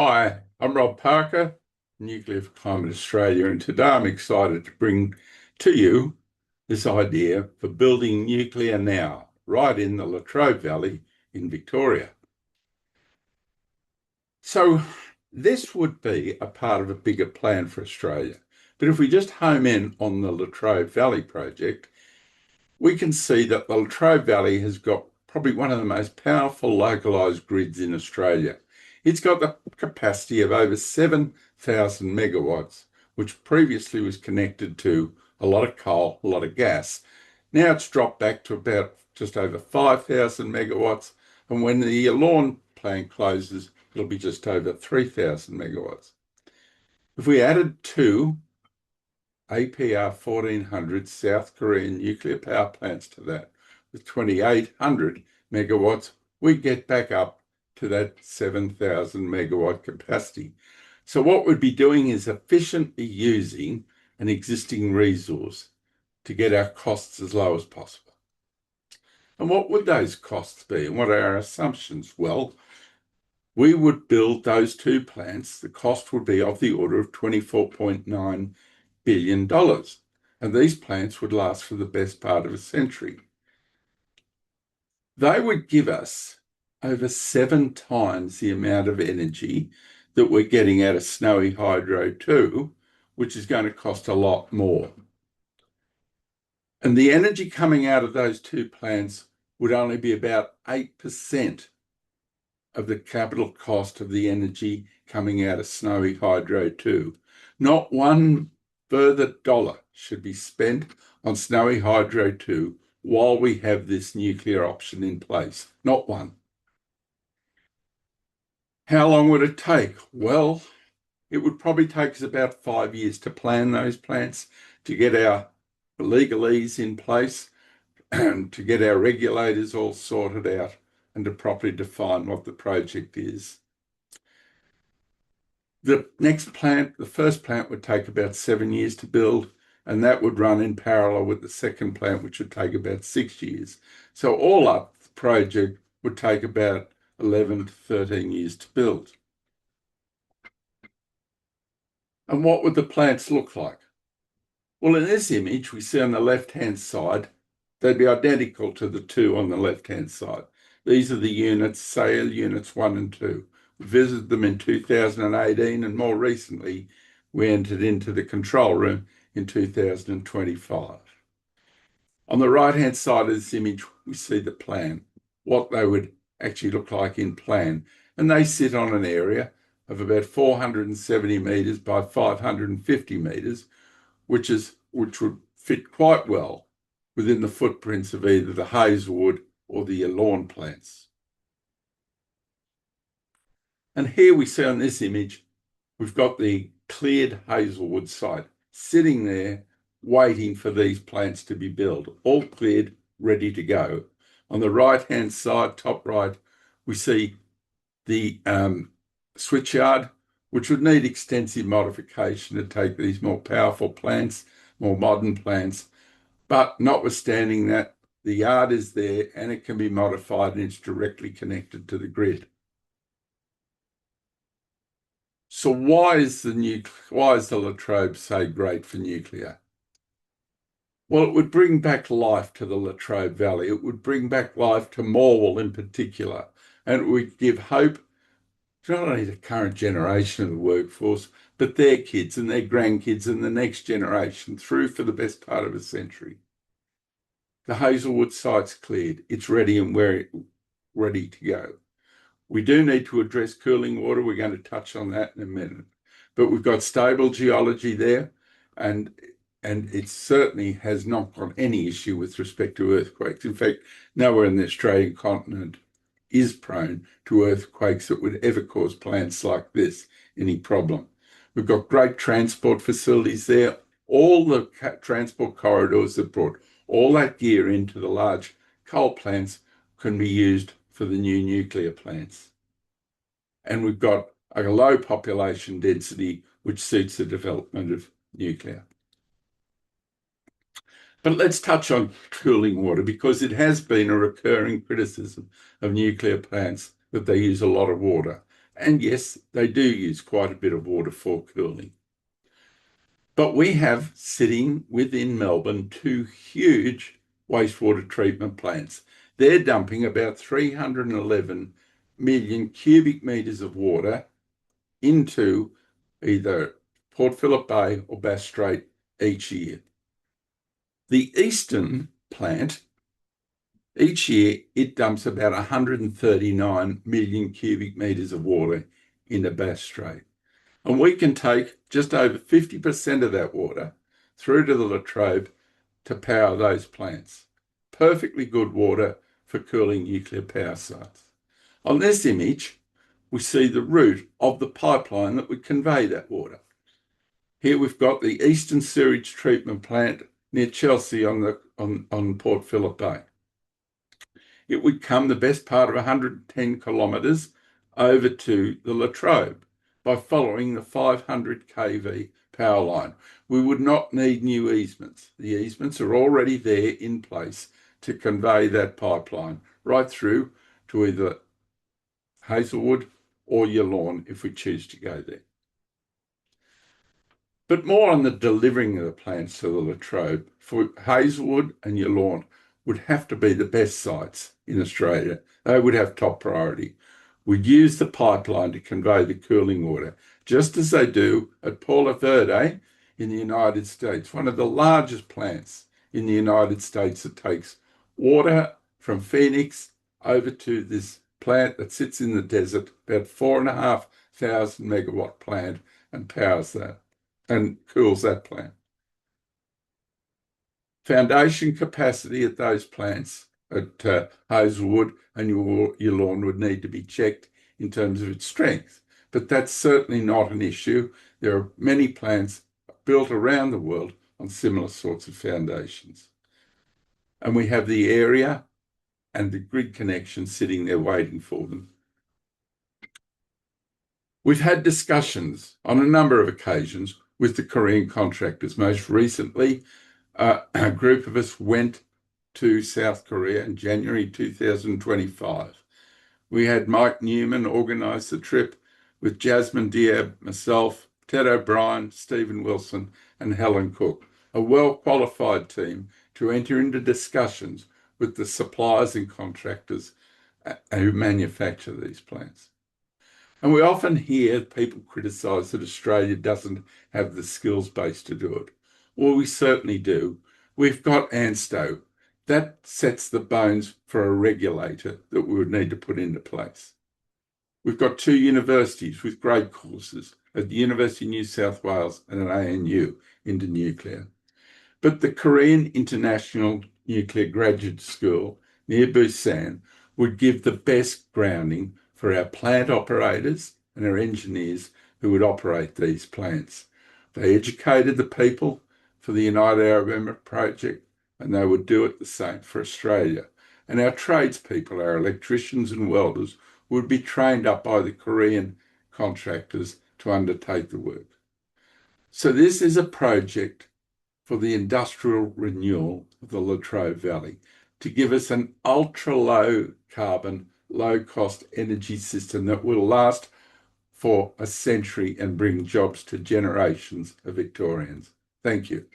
Hi, I'm Rob Parker, Nuclear for Climate Australia, and today I'm excited to bring to you this idea for building nuclear now, right in the Latrobe Valley in Victoria. So this would be a part of a bigger plan for Australia. But if we just home in on the Latrobe Valley project, we can see that the Latrobe Valley has got probably one of the most powerful localised grids in Australia. It's got the capacity of over 7,000 megawatts, which previously was connected to a lot of coal, a lot of gas. Now it's dropped back to about just over 5,000 megawatts, and when the Lawn plant closes, it'll be just over 3,000 megawatts. If we added two APR1400 South Korean nuclear power plants to that with 2,800 megawatts, we get back up to that 7,000 megawatt capacity. So what we'd be doing is efficiently using an existing resource to get our costs as low as possible. And what would those costs be? And what are our assumptions? Well, we would build those two plants. The cost would be of the order of $24.9 billion. And these plants would last for the best part of a century. They would give us over 7 times the amount of energy that we're getting out of Snowy Hydro 2, which is going to cost a lot more. And the energy coming out of those two plants would only be about 8% of the capital cost of the energy coming out of Snowy Hydro 2. Not one further dollar should be spent on Snowy Hydro 2 while we have this nuclear option in place. Not one. How long would it take? Well, it would probably take us about 5 years to plan those plants, to get our legalese in place, and to get our regulators all sorted out, and to properly define what the project is. The next plant, the first plant, would take about 7 years to build, and that would run in parallel with the second plant, which would take about 6 years. So all up, the project would take about 11 to 13 years to build. And what would the plants look like? Well, in this image, we see on the left-hand side, they'd be identical to the two on the left-hand side. These are the units, SAIL units 1 and 2. We visited them in 2018, and more recently, we entered into the control room in 2025. On the right-hand side of this image, we see the plan, what they would actually look like in plan. And they sit on an area of about 470 metres by 550 metres, which would fit quite well within the footprints of either the Hazelwood or the Lawn plants. And here we see on this image, we've got the cleared Hazelwood site sitting there waiting for these plants to be built, all cleared, ready to go. On the right-hand side, top right, we see the switchyard, which would need extensive modification to take these more powerful plants, more modern plants. But notwithstanding that, the yard is there and it can be modified and it's directly connected to the grid. So why is the Latrobe so great for nuclear? Well, it would bring back life to the Latrobe Valley. It would bring back life to Morwell in particular, and it would give hope to not only the current generation of the workforce, but their kids and their grandkids and the next generation through for the best part of a century. The Hazelwood site's cleared. It's ready and ready to go. We do need to address cooling water. We're going to touch on that in a minute. But we've got stable geology there, and it certainly has not got any issue with respect to earthquakes. In fact, nowhere in the Australian continent is prone to earthquakes that would ever cause plants like this any problem. We've got great transport facilities there. All the transport corridors that brought all that gear into the large coal plants can be used for the new nuclear plants. And we've got a low population density, which suits the development of nuclear. But let's touch on cooling water, because it has been a recurring criticism of nuclear plants that they use a lot of water. And yes, they do use quite a bit of water for cooling. But we have sitting within Melbourne two huge wastewater treatment plants. They're dumping about 311 million cubic metres of water into either Port Phillip Bay or Bass Strait each year. The eastern plant, each year it dumps about 139 million cubic metres of water into Bass Strait. And we can take just over 50% of that water through to the Latrobe to power those plants. Perfectly good water for cooling nuclear power sites. On this image, we see the route of the pipeline that would convey that water. Here we've got the Eastern Sewage Treatment Plant near Chelsea on Port Phillip Bay. It would come the best part of 110 kilometres over to the Latrobe by following the 500 kV power line. We would not need new easements. The easements are already there in place to convey that pipeline right through to either Hazelwood or Yallourn if we choose to go there. But more on the delivering of the plants to the Latrobe. For Hazelwood and Yallourn would have to be the best sites in Australia. They would have top priority. We'd use the pipeline to convey the cooling water, just as they do at Paula Verde in the United States, one of the largest plants in the United States that takes water from Phoenix over to this plant that sits in the desert, about 4,500 megawatt plant, and powers that and cools that plant. Foundation capacity at those plants at Hazelwood and Yallourn would need to be checked in terms of its strength, but that's certainly not an issue. There are many plants built around the world on similar sorts of foundations. And we have the area and the grid connection sitting there waiting for them. We've had discussions on a number of occasions with the Korean contractors. Most recently, a group of us went to South Korea in January 2025. We had Mike Newman organise the trip with Jasmine Diab, myself, Ted O'Brien, Stephen Wilson, and Helen Cook, a well-qualified team to enter into discussions with the suppliers and contractors who manufacture these plants. And we often hear people criticise that Australia doesn't have the skills base to do it. Well, we certainly do. We've got ANSTO. That sets the bones for a regulator that we would need to put into place. We've got two universities with great courses at the University of New South Wales and an ANU into nuclear. But the Korean International Nuclear Graduate School near Busan would give the best grounding for our plant operators and our engineers who would operate these plants. They educated the people for the United Arab Emirates project, and they would do it the same for Australia. And our tradespeople, our electricians and welders, would be trained up by the Korean contractors to undertake the work. So this is a project for the industrial renewal of the Latrobe Valley to give us an ultra-low carbon, low-cost energy system that will last for a century and bring jobs to generations of Victorians. Thank you.